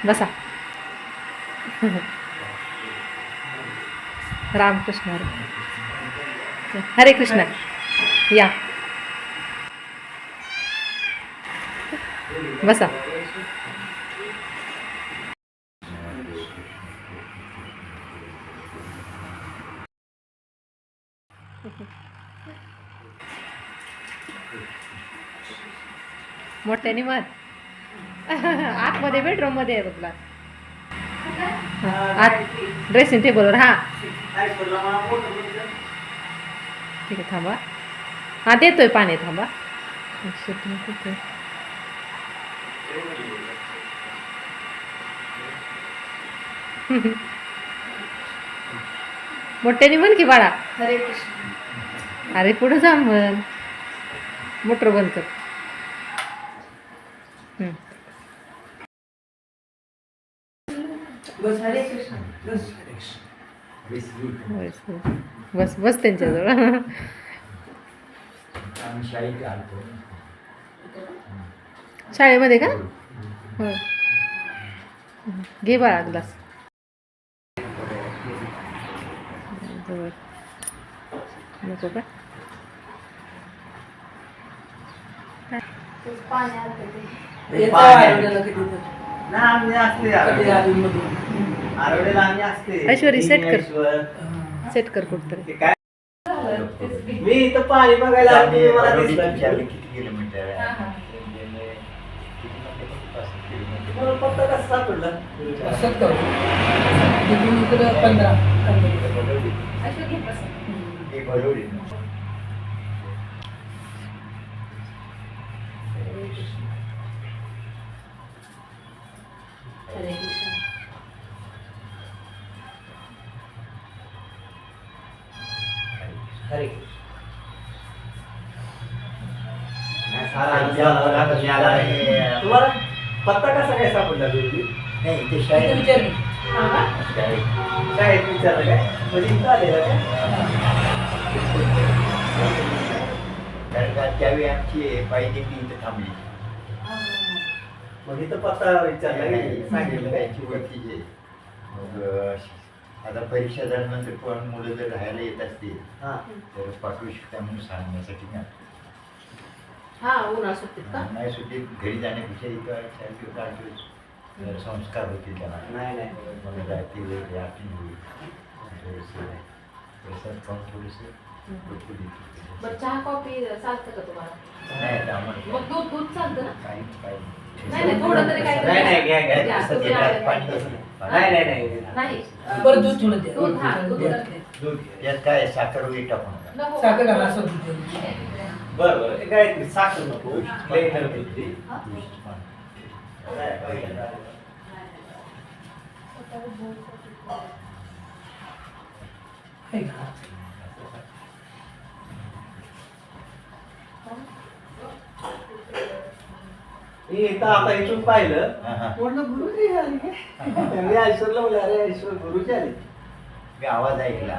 बसा. रामकृष्ण हरे. हरे कृष्ण. या बसा. मोठ्याने मत आतमध्ये बेडरूम मध्ये आहे बघला. आत ड्रेसिंग टेबलवर. हा ठीक आहे थांबा. हा देतोय पाणी. थांबा. मोठ्याने म्हण की बाळा. हरे कृष्ण. अरे पुढे जा म्हण. मोटर बंद कर. बस हरे कृष्ण. बस बस त्यांच्याजवळ. शाळेमध्ये का? हो. घे बाळा ग्लास. नको का? ऐश्वरी सेट कर. सेट कर कुठतरी. मी इथं पाणी बघायला आलो, मला दिसलं. मला पत्ता कसा सापडला? तिथून इकडं 15. हरे कृष्ण. हरे तुम्हाला पत्ता कसा काय सापडला गुरुजी? नाही ते इथं शाळेत विचारली. शाळेत विचारलं काय? म्हणजे इथं आलेलं काय? कारण का त्यावेळी आमची पाहिजे की इथं थांबली. मग इथं पत्ता विचारला की सांगितलं काय? त्यांची ओळखीची आहे. मग आता परीक्षा झाल्यानंतर पण मुलं जर राहायला येत असतील हा तर पाठवू शकता म्हणून सांगण्यासाठी ना. हा उन्हाळा सुट्टीत का? नाही सुट्टी घरी जाण्यापेक्षा इथं 4 दिवस 8 दिवस जरा संस्कार होतील त्यांना. नाही नाही मला जाती होईल आठवण होईल थोडंसं पैसा खाऊन थोडंसं डोकं देतील. बरं चहा कॉफी चालतं का तुम्हाला? नाही आता आम्हाला मग दूध दूध चालतं ना? काही नाही नाही थोडं तरी काय नाही, नाही, घ्या, घ्या. घ्या, तुम्ही त्यात पाणी आवडतं. तसं नाही. नाही नाही नाही नाही बरं दूध थोडं द्या. दूध हा दूध टाकते. दूध यात काय साखर वगैरे टाकू नका. नको. साखर घाला असं दूध द्या. बरं बरं काय साखर नको लई नरमी ती. आहे का? मी इथं आता इथून पाहिलं हा, हा. म्हटलं गुरुजी आली काय? मी ऐश्वरला म्हणलं अरे ऐश्वर गुरुजी आली. मी आवाज ऐकला.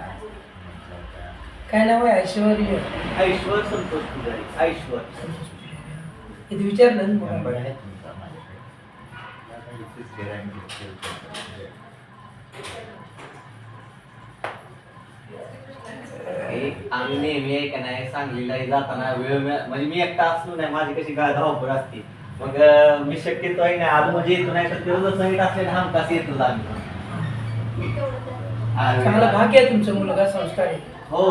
काय नाव आहे? ऐश्वर्य. ऐश्वर संतोष पुजारी. ऐश्वर इथे विचारलं ना नंबर मला. आहे तुमचा माझ्याकडे. आता इथेच घरांनी घेतलं. आम्ही नेहमी आहे का नाही सांगलीला जाताना म्हणजे मी एकटा असलो नाही माझी कशी धावपळ असते मग मी शक्यतो आहे नाही आलो म्हणजे येतो नाही तर तेवढं सहित असलेलं हमखास येतो आम्ही. चांगला भाग्य आहे तुमचा मुलगा संस्कार आहे. हो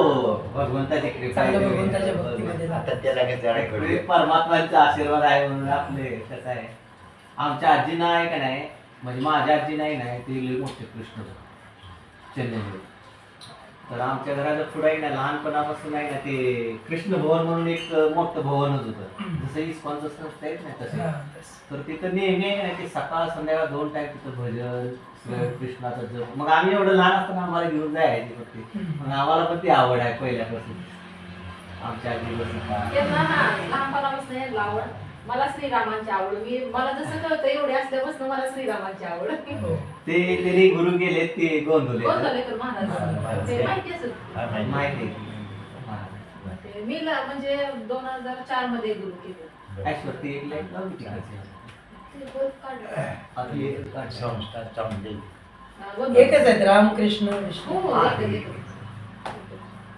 भगवंताची कृपा आहे. चांगलं भगवंताच्या भक्तीमध्ये आता त्याला काय जरा कळू. परमात्माचा आशीर्वाद आहे म्हणून आपले कसं आहे आमच्या आजी नाही का नाही म्हणजे माझ्या आजी नाही ती लई मोठे कृष्ण चंद्रदेव. तर आमच्या घराला पुढे ना लहानपणापासून आहे ना ते कृष्ण भवन म्हणून एक मोठं भवनच होतं जसं इस्कॉन जसं नसतं ना तसं. हा, बस. तर तिथं नेहमी आहे ना की सकाळ संध्याकाळ 2 टाइम तिथं भजन कृष्णाचं जप. मग आम्ही एवढं लहान असताना आम्हाला घेऊन जायची फक्त. मग आम्हाला पण ती आवड आहे पहिल्यापासून आमच्या आजीपासून. त्यांना ना लहानपणापासून यायला आवड. मला श्रीरामांची आवड. मला जसं कळतं एवढे असल्यापासून मला श्रीरामांची आवड. हो. ते गुरु गेले ते गोंधळे गोंधळेकर महाराज ते माहिती असेल. माहिती ते मी म्हणजे 2004 मध्ये गुरु केलं. ऐश्वर ती एक लाईन लावली तिकडची. आधी एक काढ. संस्था चांगली एकच आहेत रामकृष्ण विष्णू. हो, एकच, एकच.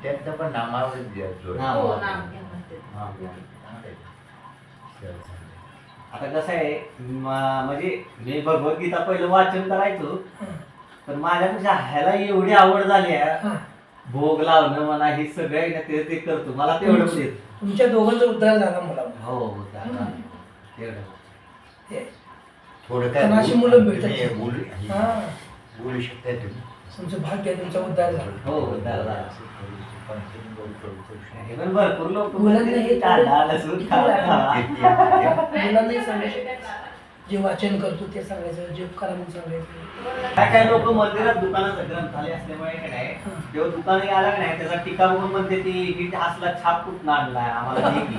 त्यांचं पण नामावरच द्यायचो नाम. हो, नाम घ्या म्हणते. आता कसं आहे म्हणजे मी भगवद्गीता पहिलं वाचन करायचो, पण माझ्यापेक्षा ह्याला एवढी आवड झाली आहे, हा. भोग लावणं म्हणा हे सगळं आहे ना ते करतो. मला तेवढं पण येतं. तुमच्या दोघांचा उद्धार झाला मुलांना. हो तेवढं ते थोडं पण अशी मुलं भेटत तुम्ही नाही. बोलू हा. बोलू शकताय तुम्ही तुमचं भाग्य आहे, तुमचा उद्धार झाला. हो, उद्धार झाला. हे पण भरपूर लोक मुलांना हे कांदा लसूण खावा. मुलांनाही सांगायचं, जे वाचन करतो ते सांगायचं, जे उपकार म्हणून सांगायचं. काय काय लोक मंदिरात दुकानाचं ग्रंथालय असल्यामुळे की नाही, जेव्हा दुकान आला की नाही त्याचा टीका बघून म्हणते ती ही असला छाप कुठं आणलाय आम्हाला दे की.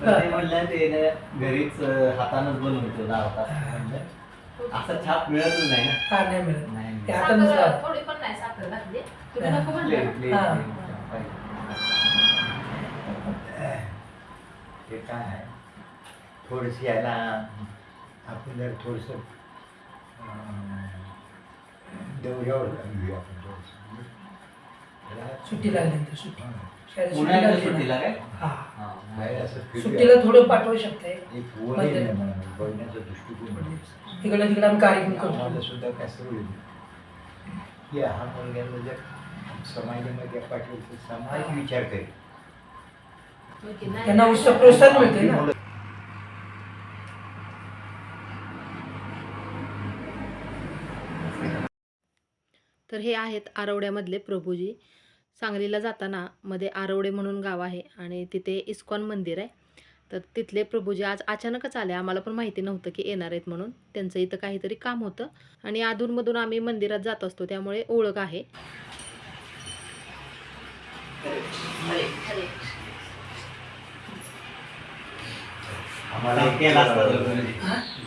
तर ते म्हणलं ते घरीच हातानच बनवतो लावतात. असं छाप मिळतच नाही ना. हा, नाही मिळत. नाही ते मिळत. हातानंच साखर लावतात. थोडी पण नाही साखर घातली. तुम्ही नको म्हणलं. प्लेट, हा. प्लेट. ते काय आहे थोडंसं याला आपण जर थोडंसं देवऱ्यावर घेऊया आपण थोडंसं. सुट्टी लागल्यानंतर सुट्टी. शाळेत सुट्टी उन्हाळ्याच्या लागली ना. सुट्टीला काय? हा. हा. बाहेर असं फिरूया. सुट्टीला थोडं पाठवू शकताय. एक वर आहे ना म्हणून बघण्याचा दृष्टिकोन तिकडे तिकडे आम्ही कार्यक्रम आम्हाला करतो. सुद्धा काय सवय की हा मुलग्याला जर समाजामध्ये पाठवलं तर समाज विचार करेल. हो की नाही? त्यांना उत्साह प्रोत्साहन मिळते ना. तर हे आहेत आरवड्यामधले प्रभूजी. सांगलीला जाताना मध्ये आरवडे म्हणून गाव आहे आणि तिथे इस्कॉन मंदिर आहे. तर तिथले प्रभूजी आज अचानकच आले. आम्हाला पण माहिती नव्हतं की येणार आहेत म्हणून. त्यांचं इथं काहीतरी काम होतं आणि अधूनमधून आम्ही मंदिरात जात असतो, त्यामुळे ओळख आहे. आम्हाला केला असता तर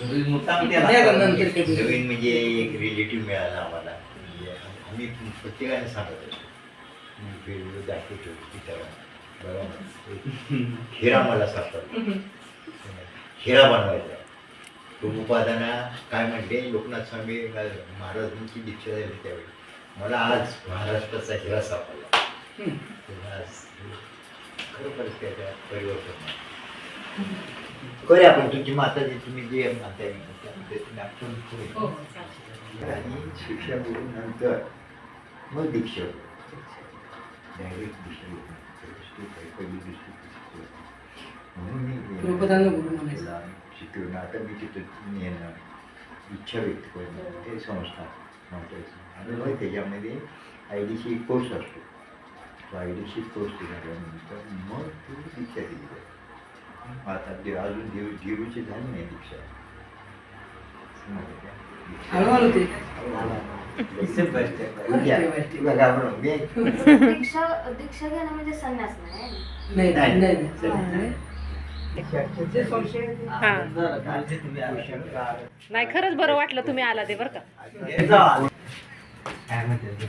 घरी मुक्काम केला नाही असता. का नंतर कधी? नवीन म्हणजे एक रिलेटिव्ह मिळाला आम्हाला. म्हणजे आम्ही प्रत्येकाने सांगत होतो मी वेगवेगळं दाखवतो तिच्यावर बरोबर. हिरा मला सापडला. हिरा बनवायचा तो उपादाना काय म्हणते लोकनाथ स्वामी महाराजांची दीक्षा झाली त्यावेळी मला आज महाराष्ट्राचा हिरा सापडला. तेव्हा आज खरोखरच त्याच्या परिवर्तन करूया आपण. तुमची माता जी तुम्ही जे माता तुम्ही आपण हो, करू. चालेल. आणि शिक्षा करून नंतर मग दीक्षा डायरेक्ट दीक्षा पहिली दृष्टी म्हणून रूपदान गुरु म्हणायचं. शिकवणं आता मी तिथं येणं इच्छा व्यक्त करणं ते संस्था महत्वाचं. आणि मग त्याच्यामध्ये IDC कोर्स असतो. तो IDC कोर्स केल्यानंतर मग ती दीक्षा दिली जाते. आता अजून देवीची झाली नाही दीक्षा. हळूहळू ते दीक्षा घेणं म्हणजे संन्यास नाही. नाही नाही. नाही नाही. नाही, खरंच बरं वाटलं तुम्ही आला ते बरं का. काय म्हणते ते?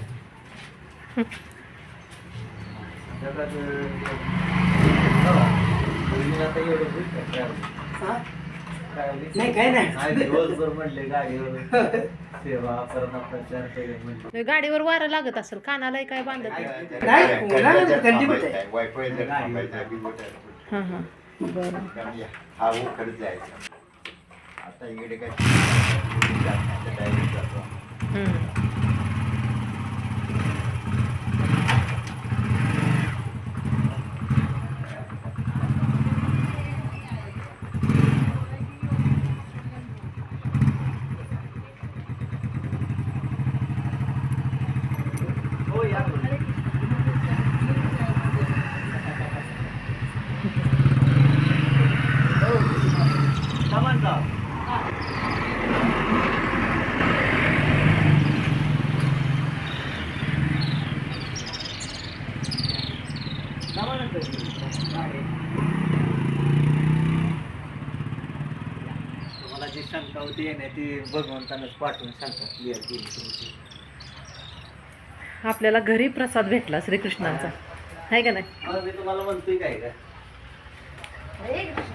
नाही काय नाही. दिवसभर म्हणले गाडीवर सेवा करणं प्रचार म्हणले. गाडीवर वारं लागत असेल, कानाला काय बांधत नाही. वायफाय जर थांबायचं हां हां, बरं. हा हो खरंच जायचा. आता इकडे काय डायरेक्ट जातो. हम्म. हो या तुम्हाला जी शंका होती आहे ना ती भगवंतानंच पाठवून शंका क्लिअर केली तुमची. आपल्याला घरी प्रसाद भेटला श्रीकृष्णांचा, आहे का नाही? मग मी तुम्हाला म्हणतोय काय का हरे कृष्ण.